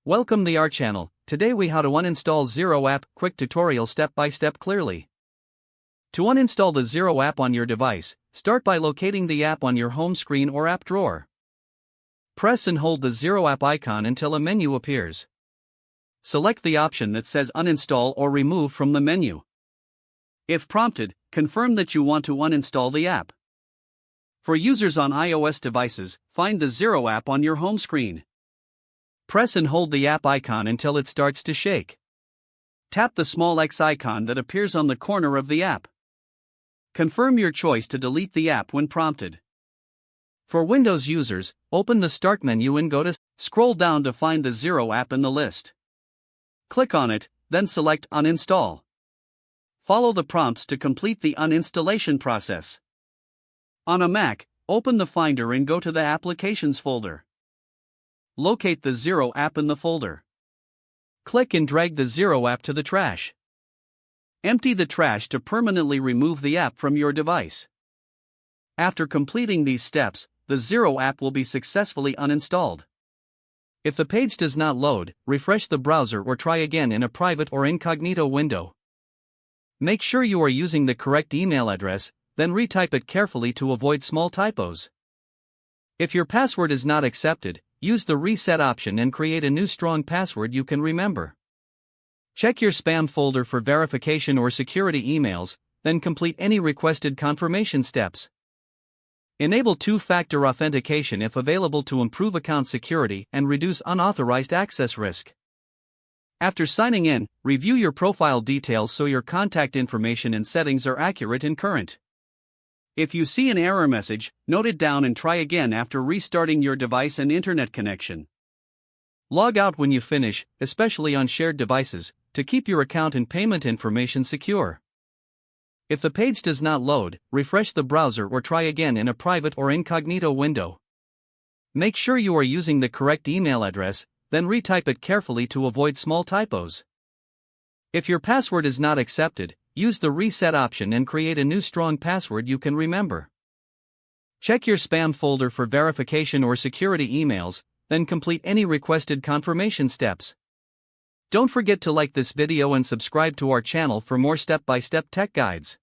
Welcome to our channel. Today we how to uninstall Xero app, quick tutorial step by step clearly. To uninstall the Xero app on your device, start by locating the app on your home screen or app drawer. Press and hold the Xero app icon until a menu appears. Select the option that says uninstall or remove from the menu. If prompted, confirm that you want to uninstall the app. For users on iOS devices, find the Xero app on your home screen. Press and hold the app icon until it starts to shake. Tap the small X icon that appears on the corner of the app. Confirm your choice to delete the app when prompted. For Windows users, open the Start menu and go to Scroll down to find the Xero app in the list. Click on it, then select Uninstall. Follow the prompts to complete the uninstallation process. On a Mac, open the Finder and go to the Applications folder. Locate the Xero app in the folder. Click and drag the Xero app to the trash. Empty the trash to permanently remove the app from your device. After completing these steps, the Xero app will be successfully uninstalled. If the page does not load, refresh the browser or try again in a private or incognito window. Make sure you are using the correct email address, then retype it carefully to avoid small typos. If your password is not accepted, use the reset option and create a new strong password you can remember. Check your spam folder for verification or security emails, then complete any requested confirmation steps. Enable two-factor authentication if available to improve account security and reduce unauthorized access risk. After signing in, review your profile details so your contact information and settings are accurate and current. If you see an error message, note it down and try again after restarting your device and internet connection. Log out when you finish, especially on shared devices, to keep your account and payment information secure. If the page does not load, refresh the browser or try again in a private or incognito window. Make sure you are using the correct email address, then retype it carefully to avoid small typos. If your password is not accepted, use the reset option and create a new strong password you can remember. Check your spam folder for verification or security emails, then complete any requested confirmation steps. Don't forget to like this video and subscribe to our channel for more step-by-step tech guides.